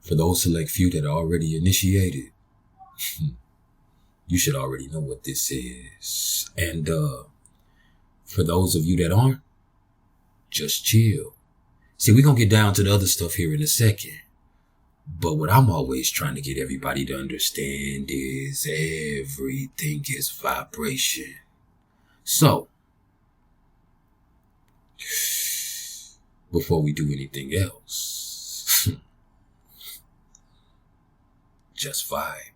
For those select few that are already initiated, you should already know what this is. And for those of you that aren't, just chill. See, we're going to get down to the other stuff here in a second. But what I'm always trying to get everybody to understand is everything is vibration. So, before we do anything else, just vibe.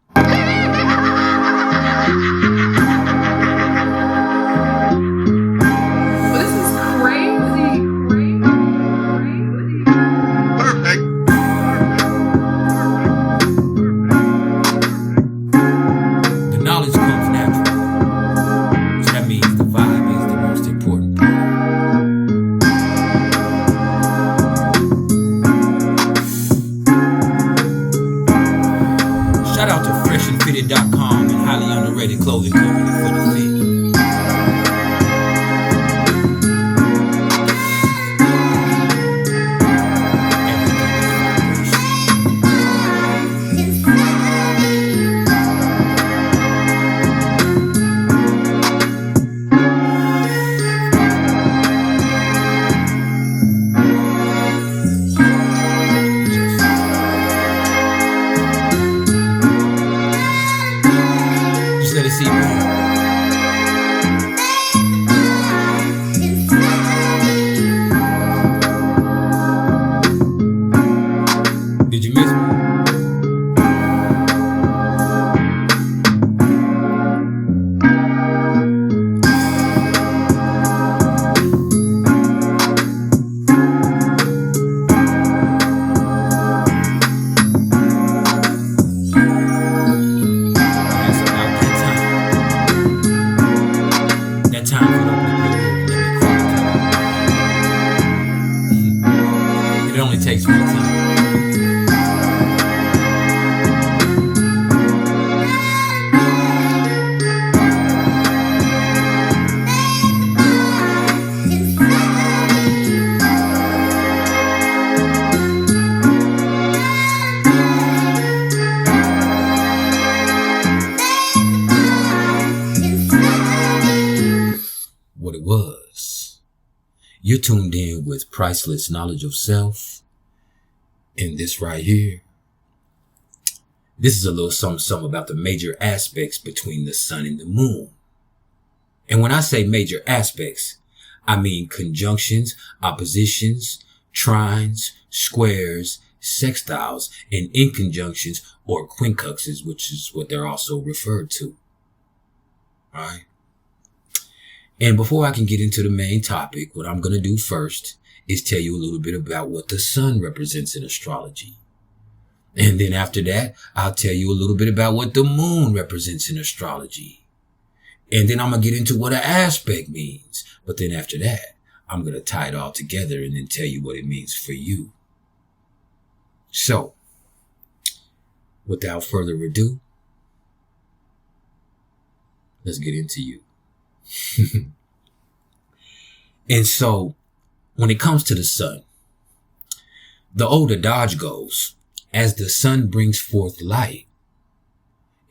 This is crazy. Perfect. The knowledge comes natural. So that means the vibe is the most important part. Shout out to freshandfitted.com and highly underrated clothing company for the fit. Just let it see me. Did you miss me? That's about that time. That time for the It only takes one time. What it was. You're tuned in with Priceless Knowledge of Self. And this right here, this is a little something about the major aspects between the sun and the moon. And when I say major aspects, I mean conjunctions, oppositions, trines, squares, sextiles, and inconjunctions or quincunxes, which is what they're also referred to. All right. And before I can get into the main topic, what I'm going to do first is tell you a little bit about what the sun represents in astrology. And then after that, I'll tell you a little bit about what the moon represents in astrology. And then I'm going to get into what an aspect means. But then after that, I'm going to tie it all together and then tell you what it means for you. So, without further ado, let's get into you. And so, when it comes to the sun, the old adage goes, as the sun brings forth light,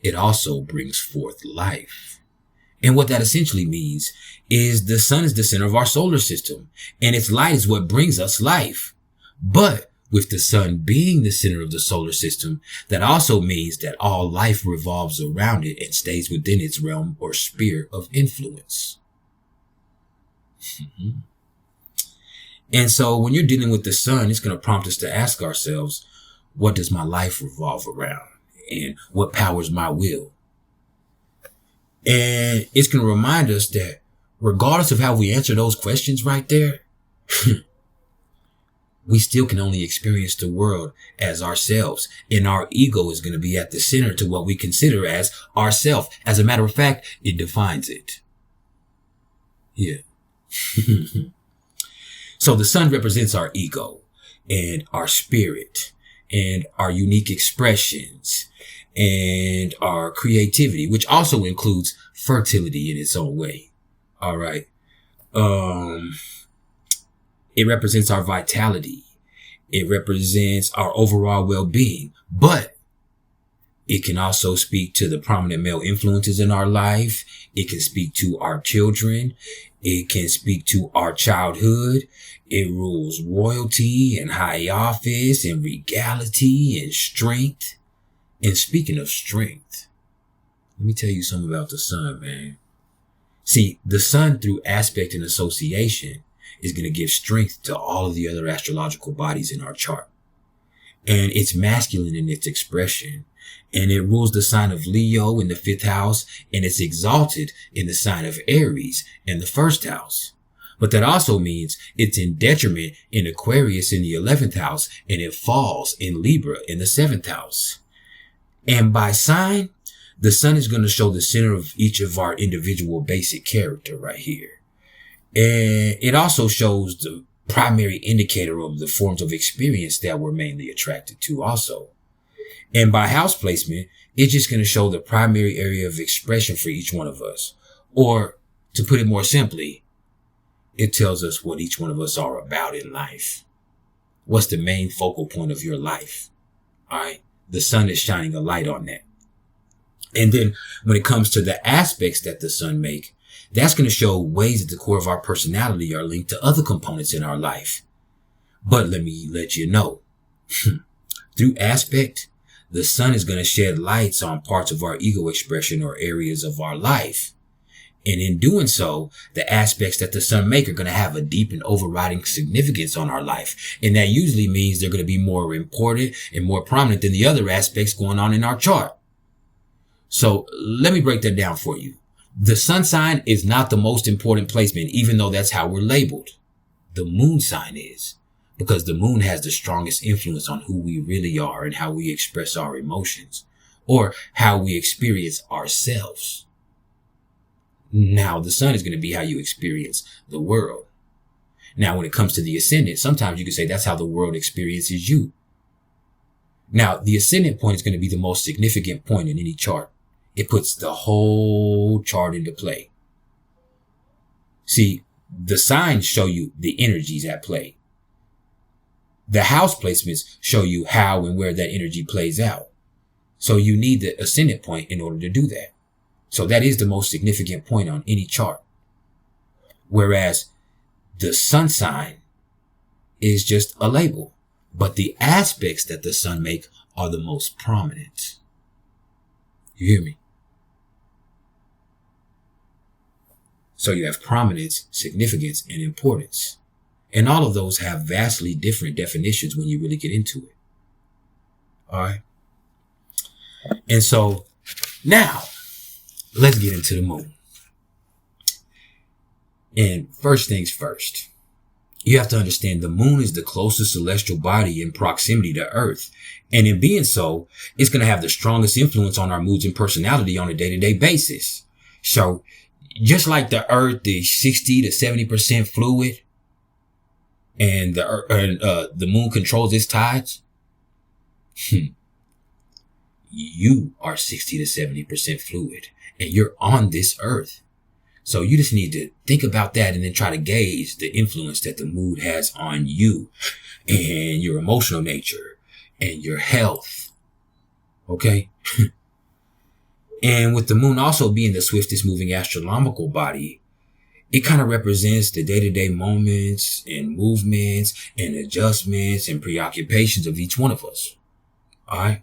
it also brings forth life. And what that essentially means is the sun is the center of our solar system, and its light is what brings us life. But with the sun being the center of the solar system, that also means that all life revolves around it and stays within its realm or sphere of influence. And so when you're dealing with the sun, it's going to prompt us to ask ourselves, what does my life revolve around? And what powers my will? And it's going to remind us that regardless of how we answer those questions right there, we still can only experience the world as ourselves. And our ego is going to be at the center to what we consider as ourself. As a matter of fact, it defines it. Yeah. So the sun represents our ego and our spirit and our unique expressions and our creativity, which also includes fertility in its own way. All right. It represents our vitality It represents our overall well-being, but it can also speak to the prominent male influences in our life. It can speak to our children. It can speak to our childhood. It rules royalty and high office and regality and strength. And speaking of strength, let me tell you something about the sun, man. See, the sun through aspect and association is going to give strength to all of the other astrological bodies in our chart. And it's masculine in its expression. And it rules the sign of Leo in the 5th house, and it's exalted in the sign of Aries in the 1st house. But that also means it's in detriment in Aquarius in the 11th house, and it falls in Libra in the 7th house. And by sign, the sun is going to show the center of each of our individual basic character right here. And it also shows the primary indicator of the forms of experience that we're mainly attracted to also. And by house placement, it's just going to show the primary area of expression for each one of us. Or to put it more simply, it tells us what each one of us are about in life. What's the main focal point of your life? All right. The sun is shining a light on that. And then when it comes to the aspects that the sun make, that's going to show ways at the core of our personality are linked to other components in our life. But let me let you know, through aspect, the sun is going to shed lights on parts of our ego expression or areas of our life. And in doing so, the aspects that the sun make are going to have a deep and overriding significance on our life. And that usually means they're going to be more important and more prominent than the other aspects going on in our chart. So let me break that down for you. The sun sign is not the most important placement, even though that's how we're labeled. The moon sign is, because the moon has the strongest influence on who we really are and how we express our emotions or how we experience ourselves. Now, the sun is going to be how you experience the world. Now, when it comes to the ascendant, sometimes you can say that's how the world experiences you. Now, the ascendant point is going to be the most significant point in any chart. It puts the whole chart into play. See, the signs show you the energies at play. The house placements show you how and where that energy plays out. So you need the ascendant point in order to do that. So that is the most significant point on any chart. Whereas the sun sign is just a label, but the aspects that the sun make are the most prominent. You hear me? So you have prominence, significance, and importance. And all of those have vastly different definitions when you really get into it. All right. And so now let's get into the moon. And first things first, you have to understand the moon is the closest celestial body in proximity to Earth. And in being so, it's going to have the strongest influence on our moods and personality on a day-to-day basis. So just like the Earth is 60 to 70% fluid and the moon controls its tides, you are 60 to 70% fluid and you're on this Earth. So you just need to think about that and then try to gauge the influence that the mood has on you and your emotional nature and your health. Okay. And with the moon also being the swiftest moving astronomical body, it kind of represents the day-to-day moments and movements and adjustments and preoccupations of each one of us. All right.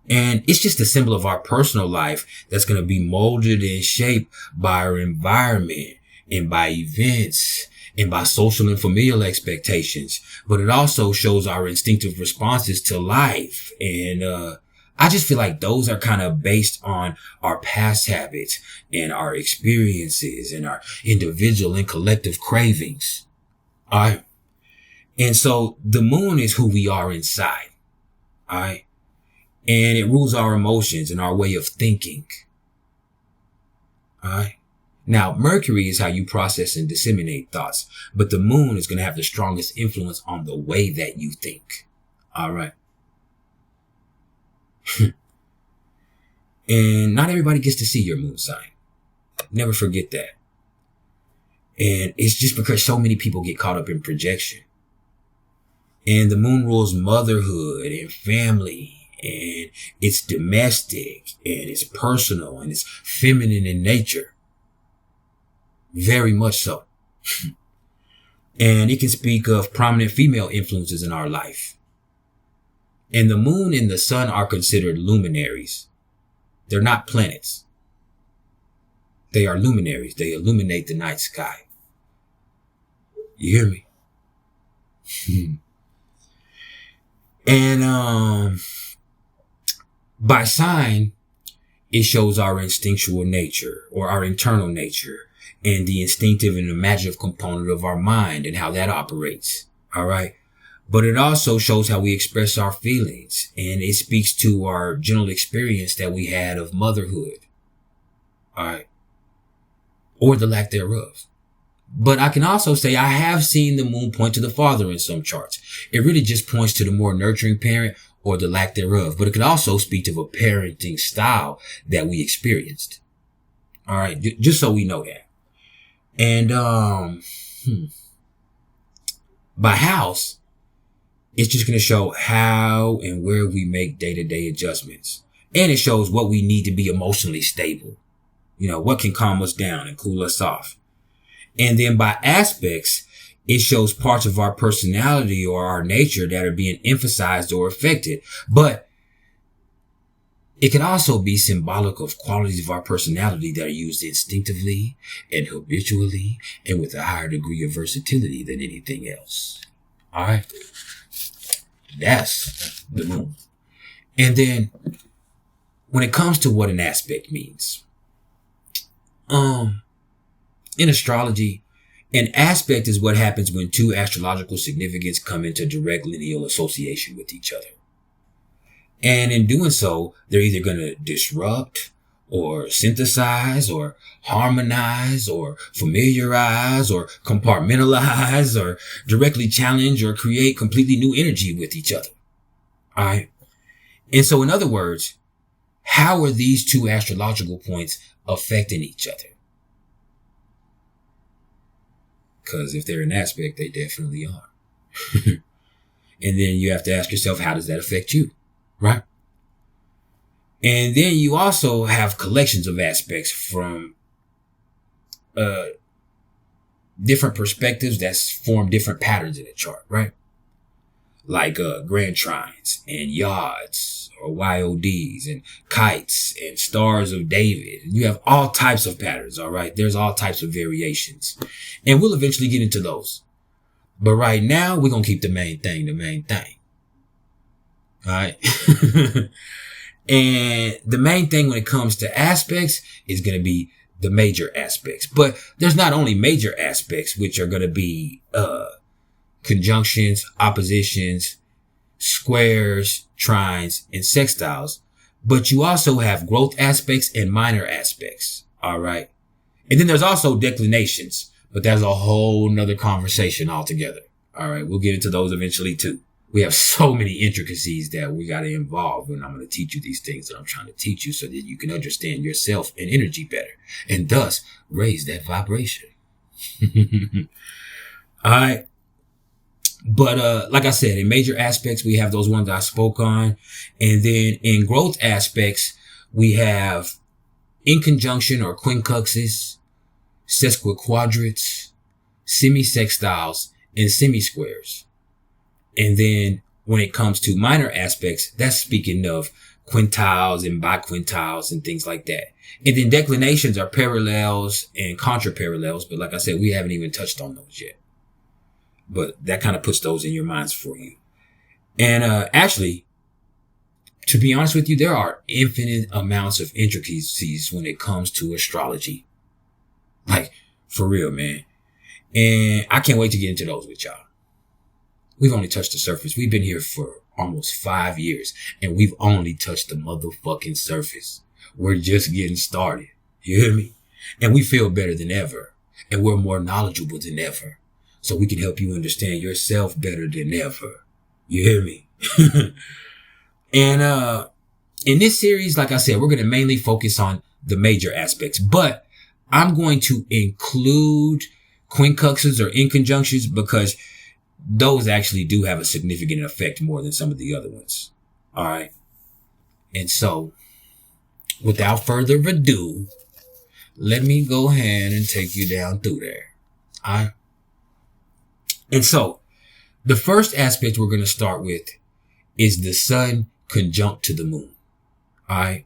And it's just a symbol of our personal life that's going to be molded and shaped by our environment and by events and by social and familial expectations. But it also shows our instinctive responses to life. And I just feel like those are kind of based on our past habits and our experiences and our individual and collective cravings. All right. And so the moon is who we are inside. All right. And it rules our emotions and our way of thinking. All right. Now, Mercury is how you process and disseminate thoughts, but the moon is going to have the strongest influence on the way that you think. All right. And not everybody gets to see your moon sign. Never forget that. And it's just because so many people get caught up in projection. And the moon rules motherhood and family, and it's domestic, and it's personal, and it's feminine in nature. Very much so. And it can speak of prominent female influences in our life. And the moon and the sun are considered luminaries. They're not planets. They are luminaries. They illuminate the night sky. You hear me? And by sign, it shows our instinctual nature or our internal nature and the instinctive and imaginative component of our mind and how that operates. All right. But it also shows how we express our feelings, and it speaks to our general experience that we had of motherhood. All right. Or the lack thereof. But I can also say I have seen the moon point to the father in some charts. It really just points to the more nurturing parent or the lack thereof. But it could also speak to a parenting style that we experienced. All right. Just so we know that. And, by house, it's just going to show how and where we make day-to-day adjustments. And it shows what we need to be emotionally stable. You know, what can calm us down and cool us off. And then by aspects, it shows parts of our personality or our nature that are being emphasized or affected. But it can also be symbolic of qualities of our personality that are used instinctively and habitually and with a higher degree of versatility than anything else. All right. That's the moon. And then when it comes to what an aspect means, in astrology, an aspect is what happens when two astrological significance come into direct lineal association with each other. And in doing so, they're either going to disrupt or synthesize or harmonize or familiarize or compartmentalize or directly challenge or create completely new energy with each other. All right. And so in other words, how are these two astrological points affecting each other? Because if they're an aspect, they definitely are. And then you have to ask yourself, how does that affect you? Right? And then you also have collections of aspects from different perspectives that form different patterns in a chart, right? Like grand trines and yods or YODs and kites and stars of David. And you have all types of patterns, all right? There's all types of variations. And we'll eventually get into those. But right now, we're going to keep the main thing the main thing. All right. And the main thing when it comes to aspects is going to be the major aspects. But there's not only major aspects, which are going to be conjunctions, oppositions, squares, trines, and sextiles. But you also have growth aspects and minor aspects. All right. And then there's also declinations, but that's a whole nother conversation altogether. All right. We'll get into those eventually too. We have so many intricacies that we got to involve when I'm going to teach you these things that I'm trying to teach you so that you can understand yourself and energy better and thus raise that vibration. All right. But, like I said, in major aspects, we have those ones I spoke on. And then in growth aspects, we have in conjunction or quincunxes, sesquiquadrats, semisextiles, and semisquares. And then when it comes to minor aspects, that's speaking of quintiles and biquintiles and things like that. And then declinations are parallels and contraparallels. But like I said, we haven't even touched on those yet. But that kind of puts those in your minds for you. And actually, to be honest with you, there are infinite amounts of intricacies when it comes to astrology. Like, for real, man. And I can't wait to get into those with y'all. We've only touched the surface. We've been here for almost 5 years, and we've only touched the motherfucking surface. We're just getting started. You hear me? And we feel better than ever. And we're more knowledgeable than ever. So we can help you understand yourself better than ever. You hear me? And in this series, like I said, we're going to mainly focus on the major aspects. But I'm going to include quincunxes or inconjunctions because those actually do have a significant effect more than some of the other ones. All right. And so without further ado, let me go ahead and take you down through there. All right. And so the first aspect we're going to start with is the sun conjunct to the moon. All right.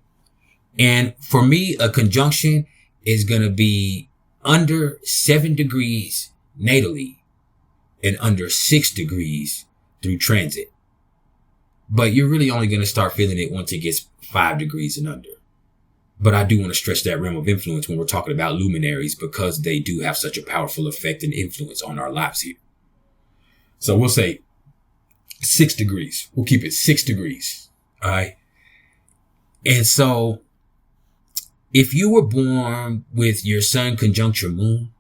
And for me, a conjunction is going to be under 7 degrees natally and under 6 degrees through transit. But you're really only going to start feeling it once it gets 5 degrees and under. But I do want to stretch that realm of influence when we're talking about luminaries, because they do have such a powerful effect and influence on our lives here. So we'll say 6 degrees. We'll keep it 6 degrees. All right. And so if you were born with your sun conjunct your moon,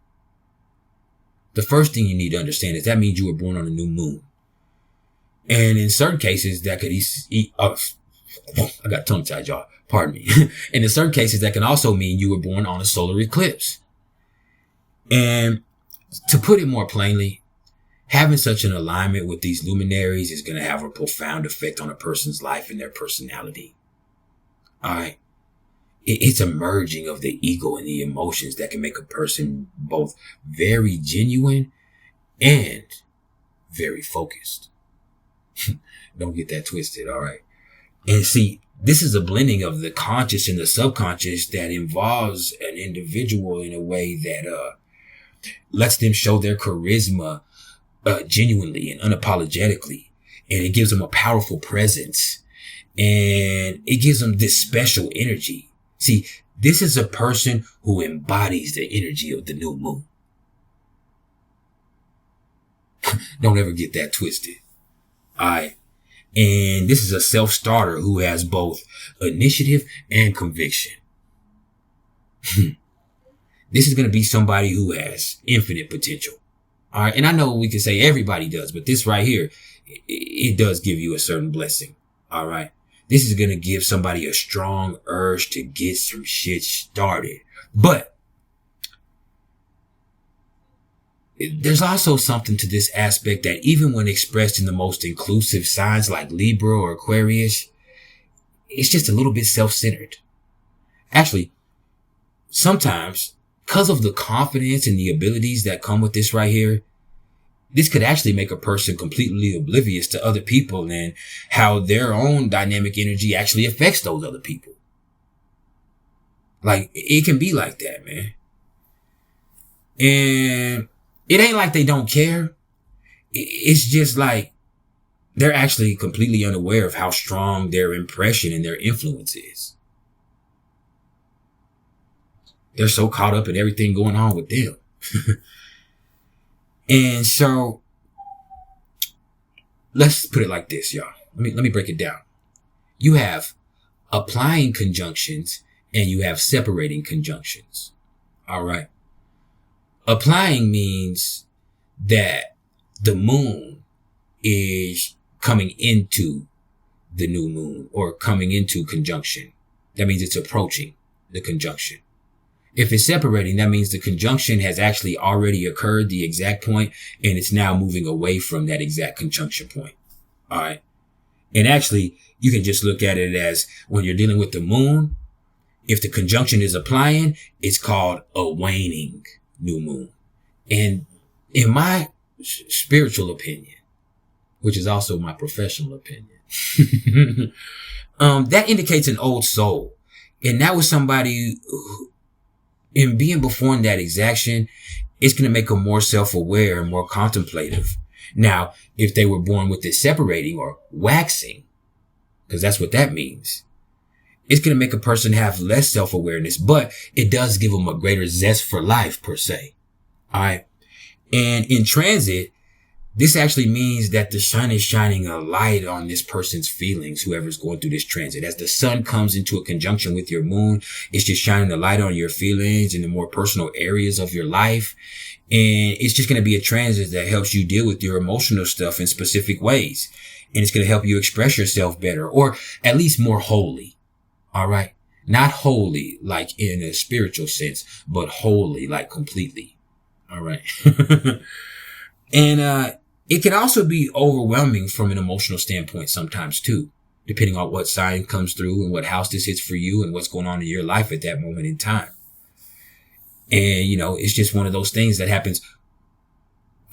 the first thing you need to understand is that means you were born on a new moon. And in certain cases that could I got tongue tied, y'all. Pardon me. And in certain cases that can also mean you were born on a solar eclipse. And to put it more plainly, having such an alignment with these luminaries is going to have a profound effect on a person's life and their personality. All right. It's a merging of the ego and the emotions that can make a person both very genuine and very focused. Don't get that twisted. All right. And see, this is a blending of the conscious and the subconscious that involves an individual in a way that lets them show their charisma genuinely and unapologetically. And it gives them a powerful presence. And it gives them this special energy. See, this is a person who embodies the energy of the new moon. Don't ever get that twisted. All right. And this is a self-starter who has both initiative and conviction. This is going to be somebody who has infinite potential. All right. And I know we can say everybody does, but this right here, it does give you a certain blessing. All right. This is going to give somebody a strong urge to get some shit started. But there's also something to this aspect that even when expressed in the most inclusive signs like Libra or Aquarius, it's just a little bit self-centered. Actually, sometimes, because of the confidence and the abilities that come with this right here, this could actually make a person completely oblivious to other people and how their own dynamic energy actually affects those other people. Like, it can be like that, man. And it ain't like they don't care. It's just like they're actually completely unaware of how strong their impression and their influence is. They're so caught up in everything going on with them. And so let's put it like this, y'all. Let me break it down. You have applying conjunctions and you have separating conjunctions. All right. Applying means that the moon is coming into the new moon or coming into conjunction. That means it's approaching the conjunction. If it's separating, that means the conjunction has actually already occurred, the exact point, and it's now moving away from that exact conjunction point. All right. And actually, you can just look at it as when you're dealing with the moon, if the conjunction is applying, it's called a waning new moon. And in my spiritual opinion, which is also my professional opinion, that indicates an old soul. And that was somebody who, in being before that exaction, it's going to make them more self-aware and more contemplative. Now, if they were born with this separating or waxing, because that's what that means, it's going to make a person have less self-awareness, but it does give them a greater zest for life, per se. All right. And in transit, this actually means that the sun is shining a light on this person's feelings, whoever's going through this transit. As the sun comes into a conjunction with your moon, it's just shining a light on your feelings and the more personal areas of your life. And it's just going to be a transit that helps you deal with your emotional stuff in specific ways. And it's going to help you express yourself better, or at least more wholly. All right. Not wholly like in a spiritual sense, but wholly like completely. All right. And, It can also be overwhelming from an emotional standpoint sometimes too, depending on what sign comes through and what house this hits for you and what's going on in your life at that moment in time. And, it's just one of those things that happens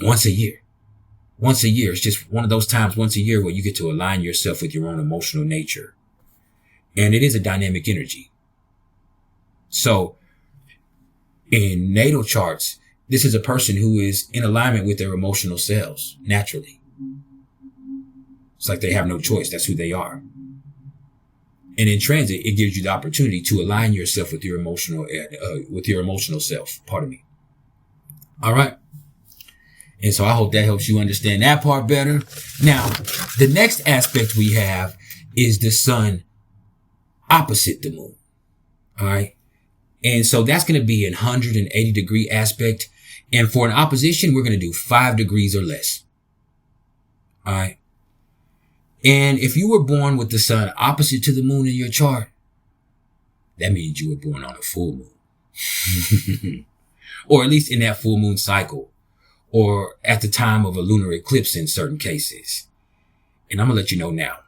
once a year. Once a year. It's just one of those times once a year where you get to align yourself with your own emotional nature. And it is a dynamic energy. So in natal charts, this is a person who is in alignment with their emotional selves naturally. It's like they have no choice. That's who they are. And in transit, it gives you the opportunity to align yourself with your emotional self. Pardon me. All right. And so I hope that helps you understand that part better. Now, the next aspect we have is the sun opposite the moon. All right. And so that's going to be a 180 degree aspect. And for an opposition, we're going to do 5 degrees or less. All right. And if you were born with the sun opposite to the moon in your chart, that means you were born on a full moon. Or at least in that full moon cycle. Or at the time of a lunar eclipse in certain cases. And I'm going to let you know now.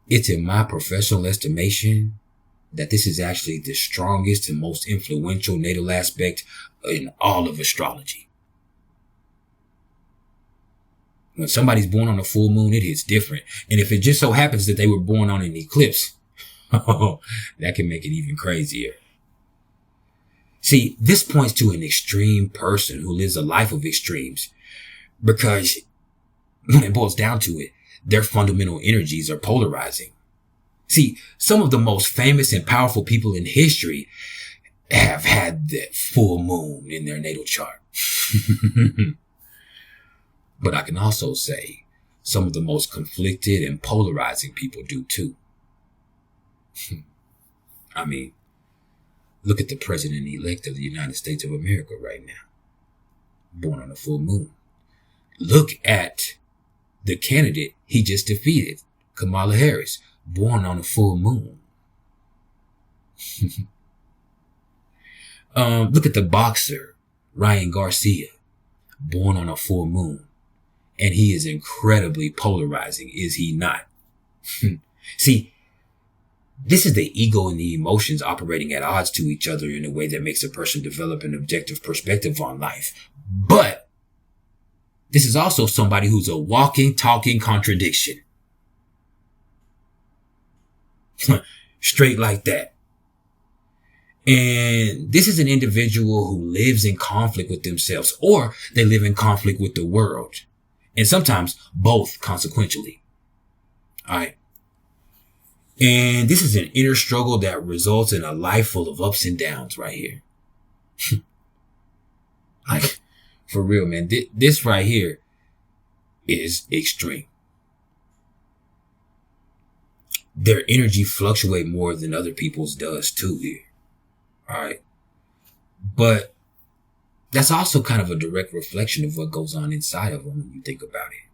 It's in my professional estimation that this is actually the strongest and most influential natal aspect in all of astrology. When somebody's born on a full moon, it hits different. And if it just so happens that they were born on an eclipse, that can make it even crazier. See, this points to an extreme person who lives a life of extremes, because when it boils down to it, their fundamental energies are polarizing. See, some of the most famous and powerful people in history have had that full moon in their natal chart. But I can also say some of the most conflicted and polarizing people do too. I mean, look at the president-elect of the United States of America right now, born on a full moon. Look at the candidate he just defeated, Kamala Harris, born on a full moon. Look at the boxer, Ryan Garcia, born on a full moon. And he is incredibly polarizing, is he not? See, this is the ego and the emotions operating at odds to each other in a way that makes a person develop an objective perspective on life. But this is also somebody who's a walking, talking contradiction. Straight like that. And this is an individual who lives in conflict with themselves, or they live in conflict with the world. And sometimes both consequentially. All right. And this is an inner struggle that results in a life full of ups and downs right here. Like, for real, man, this right here is extreme. Their energy fluctuate more than other people's does too here. All right. But that's also kind of a direct reflection of what goes on inside of them when you think about it.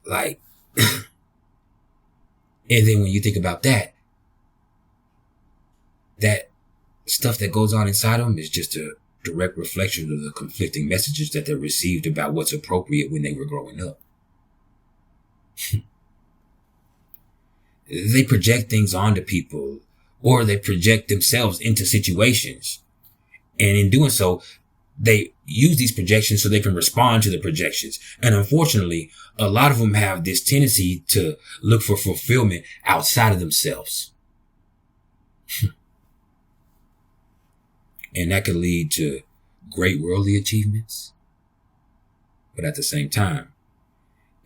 Like, and then when you think about that stuff that goes on inside of them is just a direct reflection of the conflicting messages that they received about what's appropriate when they were growing up. They project things onto people, or they project themselves into situations. And in doing so, they use these projections so they can respond to the projections. And unfortunately, a lot of them have this tendency to look for fulfillment outside of themselves. And that can lead to great worldly achievements. But at the same time,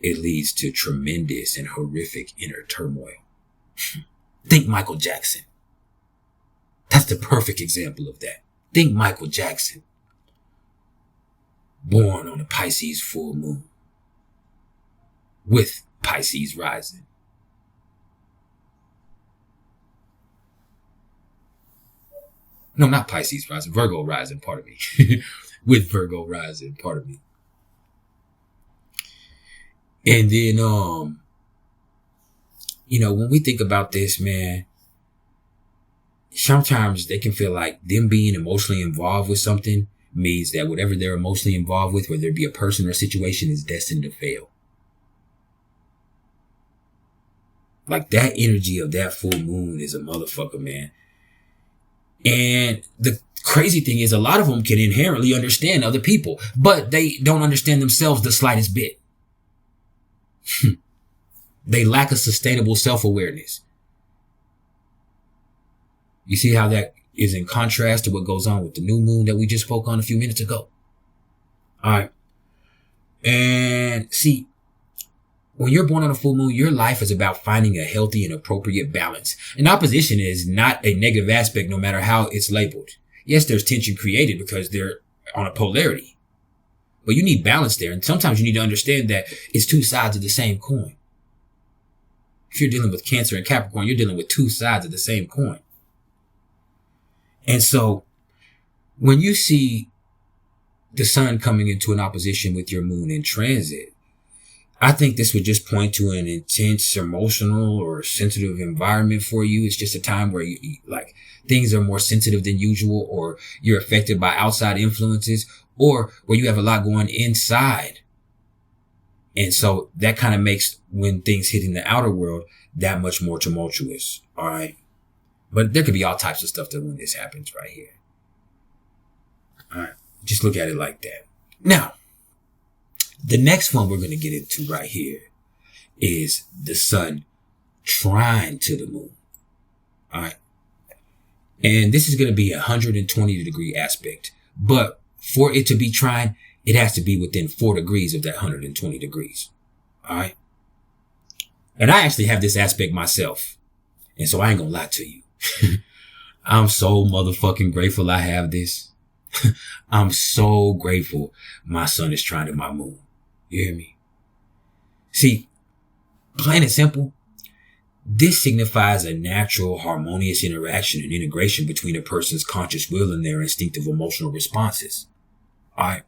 it leads to tremendous and horrific inner turmoil. Think Michael Jackson. That's the perfect example of that. Think Michael Jackson, born on a Pisces full moon, with Pisces rising. No, not Pisces rising, Virgo rising, pardon me. With Virgo rising, pardon me. And then, when we think about this, man, sometimes they can feel like them being emotionally involved with something means that whatever they're emotionally involved with, whether it be a person or a situation, is destined to fail. Like that energy of that full moon is a motherfucker, man. And the crazy thing is a lot of them can inherently understand other people, but they don't understand themselves the slightest bit. They lack a sustainable self-awareness. You see how that is in contrast to what goes on with the new moon that we just spoke on a few minutes ago. All right. And see, when you're born on a full moon, your life is about finding a healthy and appropriate balance. And opposition is not a negative aspect, no matter how it's labeled. Yes, there's tension created because they're on a polarity. But you need balance there. And sometimes you need to understand that it's two sides of the same coin. If you're dealing with Cancer and Capricorn, you're dealing with two sides of the same coin. And so when you see the sun coming into an opposition with your moon in transit, I think this would just point to an intense emotional or sensitive environment for you. It's just a time where like things are more sensitive than usual, or you're affected by outside influences, or where you have a lot going inside. And so that kind of makes when things hit in the outer world that much more tumultuous. All right. But there could be all types of stuff that when this happens right here. All right. Just look at it like that. Now, the next one we're going to get into right here is the sun trine to the moon. All right. And this is going to be a 120 degree aspect. But for it to be trine, it has to be within 4 degrees of that 120 degrees. All right. And I actually have this aspect myself. And so I ain't going to lie to you. I'm so motherfucking grateful I have this. I'm so grateful my sun is trine to my moon. You hear me? See, plain and simple, this signifies a natural, harmonious interaction and integration between a person's conscious will and their instinctive emotional responses. All right.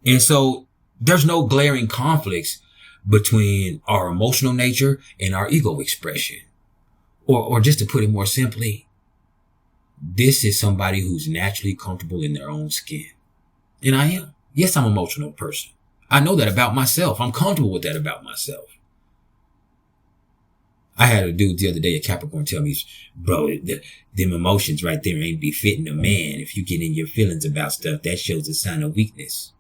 And so there's no glaring conflicts between our emotional nature and our ego expression. Or just to put it more simply, this is somebody who's naturally comfortable in their own skin. And I am. Yes, I'm an emotional person. I know that about myself. I'm comfortable with that about myself. I had a dude the other day, a Capricorn, tell me, bro, them emotions right there ain't befitting a man. If you get in your feelings about stuff, that shows a sign of weakness.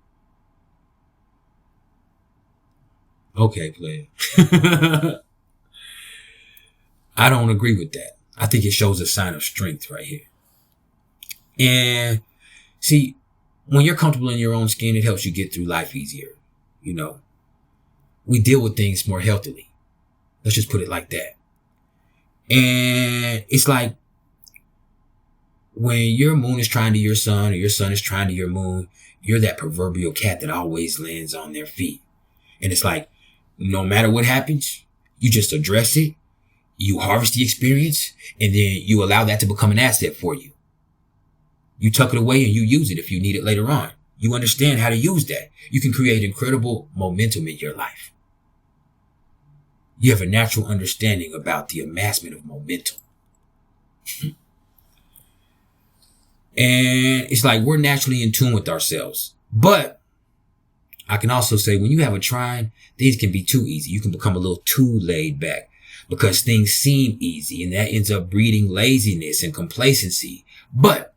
Okay, player. I don't agree with that. I think it shows a sign of strength right here. And see, when you're comfortable in your own skin, it helps you get through life easier. You know, we deal with things more healthily. Let's just put it like that. And it's like when your moon is trine to your sun or your sun is trine to your moon, you're that proverbial cat that always lands on their feet. And it's like, no matter what happens, you just address it, you harvest the experience, and then you allow that to become an asset for you. You tuck it away and you use it if you need it later on. You understand how to use that. You can create incredible momentum in your life. You have a natural understanding about the amassment of momentum. And it's like we're naturally in tune with ourselves. But I can also say when you have a trine, things can be too easy. You can become a little too laid back because things seem easy, and that ends up breeding laziness and complacency. But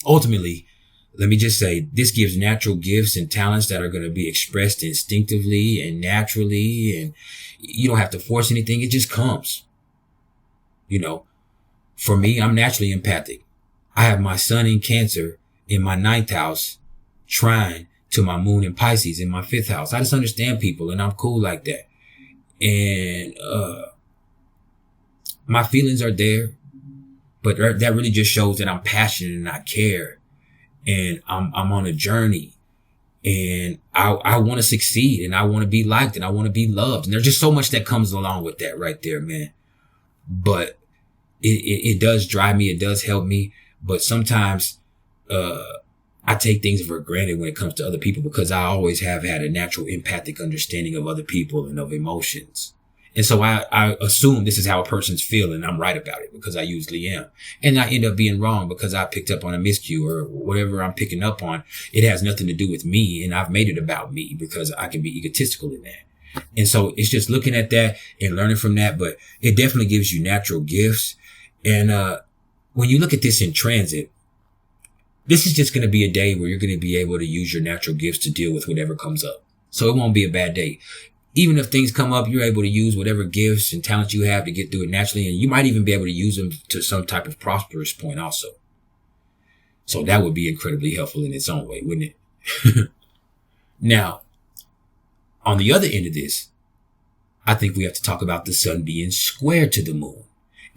ultimately, let me just say, this gives natural gifts and talents that are going to be expressed instinctively and naturally, and you don't have to force anything. It just comes. You know, for me, I'm naturally empathic. I have my sun in Cancer in my 9th house, trine to my moon in Pisces in my 5th house. I just understand people, and I'm cool like that. And my feelings are there, but that really just shows that I'm passionate and I care. And I'm on a journey, and I want to succeed, and I want to be liked, and I want to be loved. And there's just so much that comes along with that right there, man. But it does drive me. It does help me. But sometimes, I take things for granted when it comes to other people because I always have had a natural empathic understanding of other people and of emotions. And so I assume this is how a person's feeling. I'm right about it because I usually am. And I end up being wrong because I picked up on a miscue or whatever I'm picking up on. It has nothing to do with me. And I've made it about me because I can be egotistical in that. And so it's just looking at that and learning from that. But it definitely gives you natural gifts. And when you look at this in transit, this is just going to be a day where you're going to be able to use your natural gifts to deal with whatever comes up. So it won't be a bad day. Even if things come up, you're able to use whatever gifts and talents you have to get through it naturally. And you might even be able to use them to some type of prosperous point also. So that would be incredibly helpful in its own way, wouldn't it? Now, on the other end of this, I think we have to talk about the sun being square to the moon.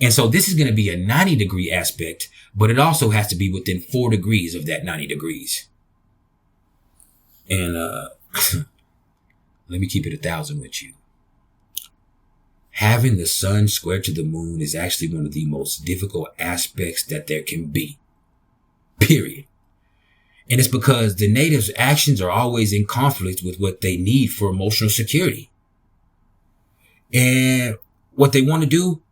And so this is going to be a 90-degree aspect, but it also has to be within 4 degrees of that 90 degrees. And let me keep it 1,000 with you. Having the sun square to the moon is actually one of the most difficult aspects that there can be. Period. And it's because the natives' actions are always in conflict with what they need for emotional security. And what they want to do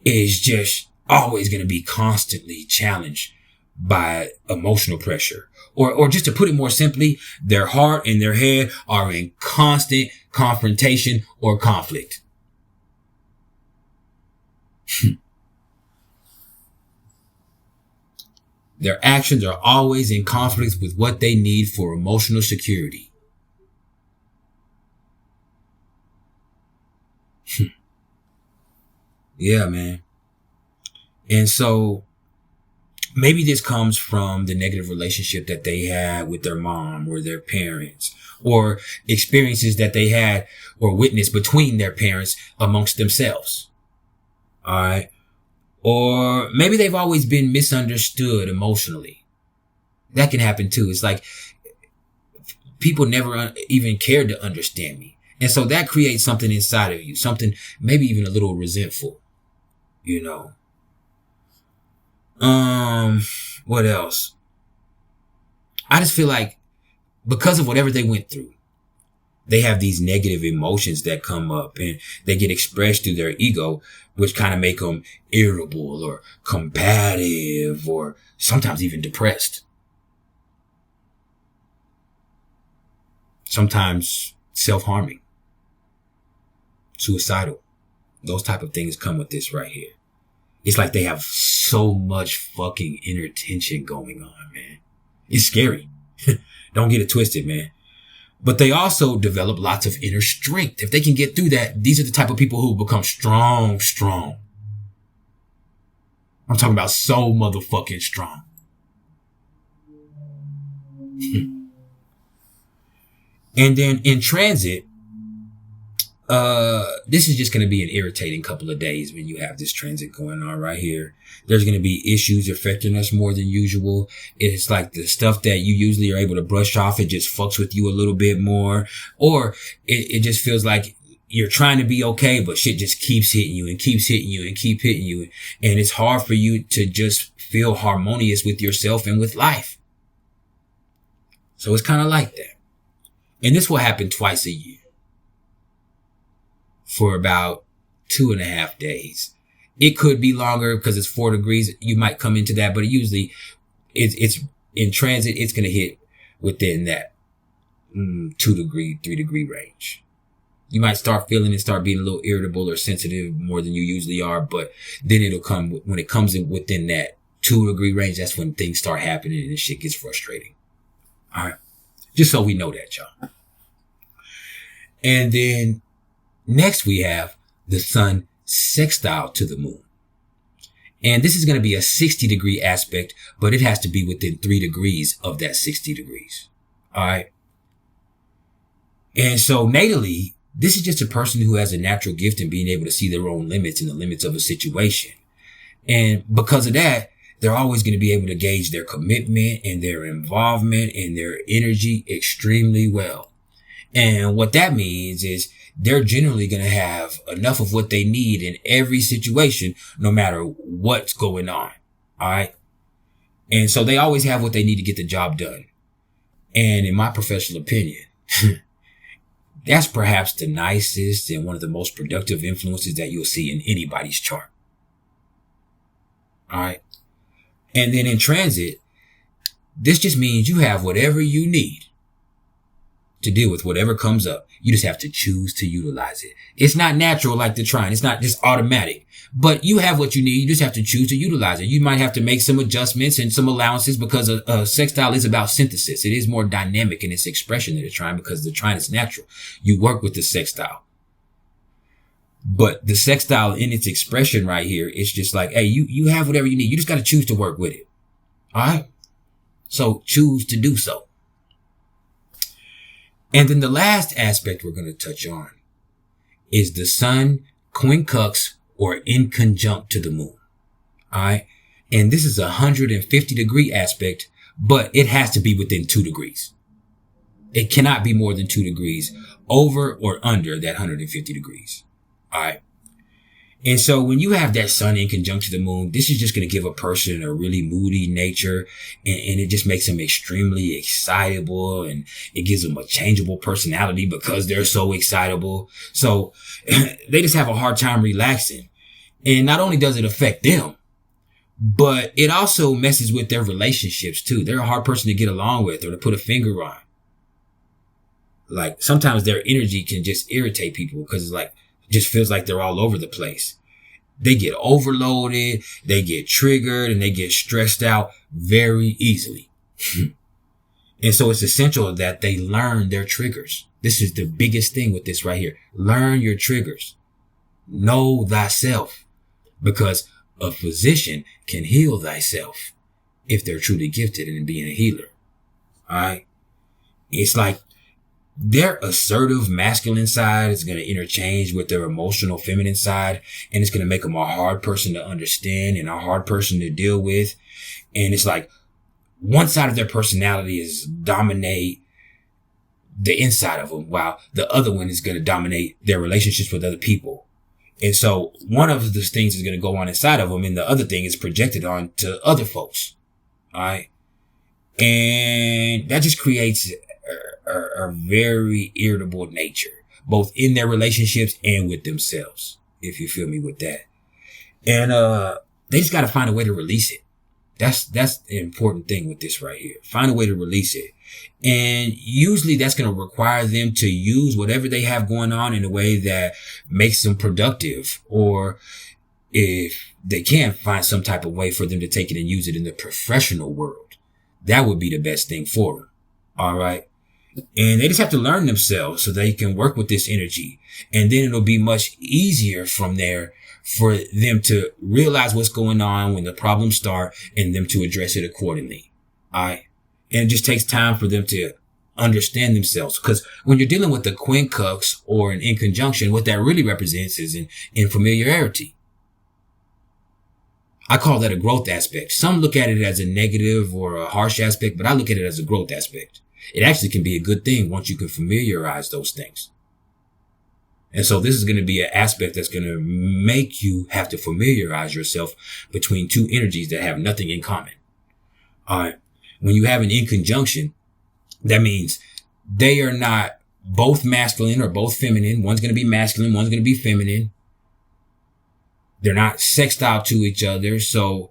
is just always going to be constantly challenged by emotional pressure. Or just to put it more simply, their heart and their head are in constant confrontation or conflict. Their actions are always in conflict with what they need for emotional security. Yeah, man. And so maybe this comes from the negative relationship that they had with their mom or their parents, or experiences that they had or witnessed between their parents amongst themselves. All right. Or maybe they've always been misunderstood emotionally. That can happen too. It's like people never even cared to understand me. And so that creates something inside of you, something maybe even a little resentful, you know. What else? I just feel like because of whatever they went through, they have these negative emotions that come up and they get expressed through their ego, which kind of make them irritable or combative or sometimes even depressed. Sometimes self-harming, suicidal. Those type of things come with this right here. It's like they have so much fucking inner tension going on, man. It's scary. Don't get it twisted, man. But they also develop lots of inner strength. If they can get through that, these are the type of people who become strong. I'm talking about so motherfucking strong. And then in transit, this is just going to be an irritating couple of days when you have this transit going on right here. There's going to be issues affecting us more than usual. It's like the stuff that you usually are able to brush off, it just fucks with you a little bit more. Or it just feels like you're trying to be okay, but shit just keeps hitting you and keeps hitting you and keep hitting you. And it's hard for you to just feel harmonious with yourself and with life. So it's kind of like that. And this will happen twice a year for about 2.5 days. It could be longer because it's 4 degrees. You might come into that, but usually it's in transit. It's going to hit within that 2 degree, 3 degree range. You might start feeling and start being a little irritable or sensitive more than you usually are. But then it'll come when it comes in within that 2 degree range. That's when things start happening and shit gets frustrating. All right. Just so we know that, y'all. And then next we have the sun sextile to the moon. And this is going to be a 60-degree aspect, but it has to be within 3 degrees of that 60 degrees. All right. And so natally, this is just a person who has a natural gift in being able to see their own limits and the limits of a situation. And because of that, they're always going to be able to gauge their commitment and their involvement and their energy extremely well. And what that means is they're generally going to have enough of what they need in every situation, no matter what's going on. All right. And so they always have what they need to get the job done. And in my professional opinion, That's perhaps the nicest and one of the most productive influences that you'll see in anybody's chart. All right. And then in transit, this just means you have whatever you need to deal with whatever comes up. You just have to choose to utilize it. It's not natural like the trine. It's not just automatic, but you have what you need. You just have to choose to utilize it. You might have to make some adjustments and some allowances because a sextile is about synthesis. It is more dynamic in its expression than the trine because the trine is natural. You work with the sextile. But the sextile in its expression right here, it's just like, hey, you have whatever you need. You just got to choose to work with it. All right. So choose to do so. And then the last aspect we're going to touch on is the sun quincunx or in conjunct to the moon. All right. And this is a 150-degree aspect, but it has to be within 2 degrees. It cannot be more than 2 degrees over or under that 150 degrees. All right. And so when you have that sun in conjunct to the moon, this is just going to give a person a really moody nature, and it just makes them extremely excitable, and it gives them a changeable personality because they're so excitable. So they just have a hard time relaxing. And not only does it affect them, but it also messes with their relationships too. They're a hard person to get along with or to put a finger on. Like sometimes their energy can just irritate people because it's like, just feels like they're all over the place. They get overloaded, they get triggered, and they get stressed out very easily. And so it's essential that they learn their triggers. This is the biggest thing with this right here. Learn your triggers. Know thyself, because a physician can heal thyself if they're truly gifted in being a healer. All right. It's like, their assertive masculine side is going to interchange with their emotional feminine side, and it's going to make them a hard person to understand and a hard person to deal with. And it's like one side of their personality is dominate the inside of them, while the other one is going to dominate their relationships with other people. And so one of the things is going to go on inside of them, and the other thing is projected on to other folks. All right. And that just creates a very irritable nature, both in their relationships and with themselves, if you feel me with that. And they just got to find a way to release it. That's the important thing with this right here. Find a way to release it. And usually that's going to require them to use whatever they have going on in a way that makes them productive, or if they can find some type of way for them to take it and use it in the professional world, that would be the best thing for them. All right. And they just have to learn themselves so they can work with this energy. And then it'll be much easier from there for them to realize what's going on when the problems start and them to address it accordingly. All right. And it just takes time for them to understand themselves. Because when you're dealing with the quincunx or an in conjunction, what that really represents is in familiarity. I call that a growth aspect. Some look at it as a negative or a harsh aspect, but I look at it as a growth aspect. It actually can be a good thing once you can familiarize those things. And so this is going to be an aspect that's going to make you have to familiarize yourself between two energies that have nothing in common. All right. When you have an in conjunction, that means they are not both masculine or both feminine. One's going to be masculine, one's going to be feminine. They're not sextile to each other. So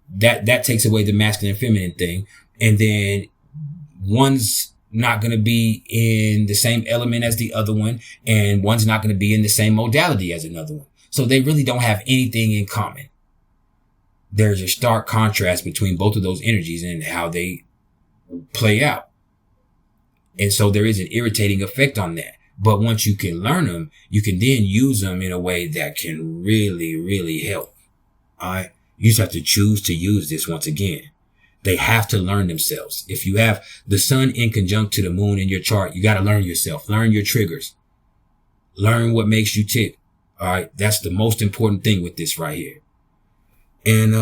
that takes away the masculine and feminine thing. And then one's not going to be in the same element as the other one, and one's not going to be in the same modality as another one. So they really don't have anything in common. There's a stark contrast between both of those energies and how they play out. And so there is an irritating effect on that. But once you can learn them, you can then use them in a way that can really, really help. All right. You just have to choose to use this once again. They have to learn themselves. If you have the sun in conjunct to the moon in your chart, you got to learn yourself, learn your triggers, learn what makes you tick. All right. That's the most important thing with this right here. And,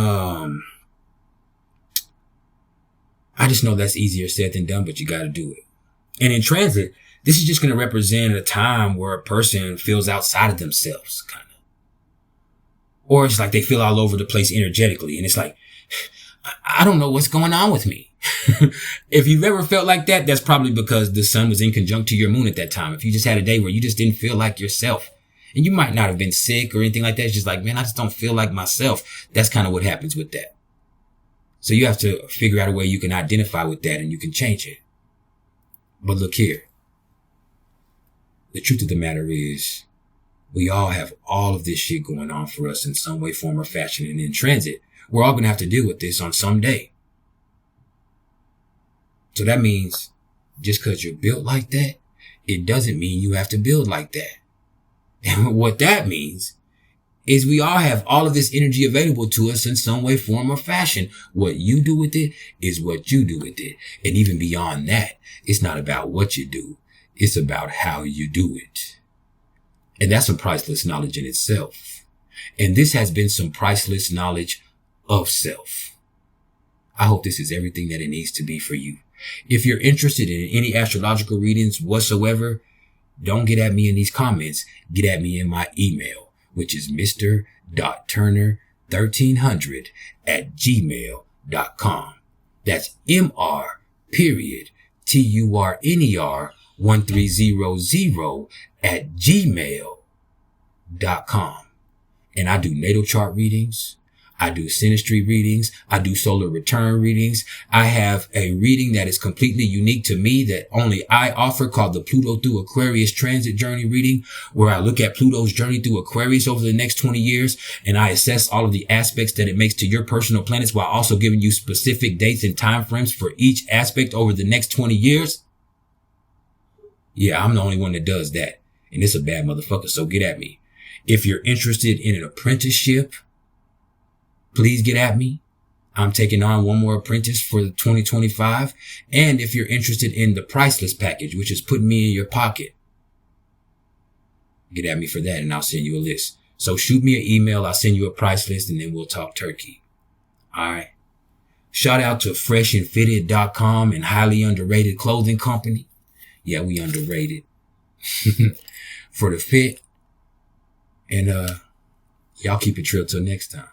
I just know that's easier said than done, but you got to do it. And in transit, this is just going to represent a time where a person feels outside of themselves, kind of. Or it's like they feel all over the place energetically. And it's like, I don't know what's going on with me. If you've ever felt like that, that's probably because the sun was in conjunct to your moon at that time. If you just had a day where you just didn't feel like yourself, and you might not have been sick or anything like that, it's just like, man, I just don't feel like myself. That's kind of what happens with that. So you have to figure out a way you can identify with that and you can change it. But look here. The truth of the matter is, we all have all of this shit going on for us in some way, form, or fashion. And in transit, we're all going to have to deal with this on some day. So that means just because you're built like that, it doesn't mean you have to build like that. And what that means is we all have all of this energy available to us in some way, form, or fashion. What you do with it is what you do with it. And even beyond that, it's not about what you do. It's about how you do it. And that's some priceless knowledge in itself. And this has been some priceless knowledge of self. I hope this is everything that it needs to be for you. If you're interested in any astrological readings whatsoever, don't get at me in these comments. Get at me in my email, which is mr.turner1300@gmail.com. That's mr.turner1300@gmail.com. And I do natal chart readings. I do synastry readings. I do solar return readings. I have a reading that is completely unique to me that only I offer called the Pluto through Aquarius Transit Journey reading, where I look at Pluto's journey through Aquarius over the next 20 years and I assess all of the aspects that it makes to your personal planets while also giving you specific dates and time frames for each aspect over the next 20 years. Yeah, I'm the only one that does that. And it's a bad motherfucker, so get at me. If you're interested in an apprenticeship, please get at me. I'm taking on one more apprentice for 2025. And if you're interested in the Priceless package, which is putting me in your pocket, get at me for that and I'll send you a list. So shoot me an email. I'll send you a price list and then we'll talk turkey. All right. Shout out to freshandfitted.com and highly underrated clothing company. Yeah, we underrated for the fit. And, y'all keep it real till next time.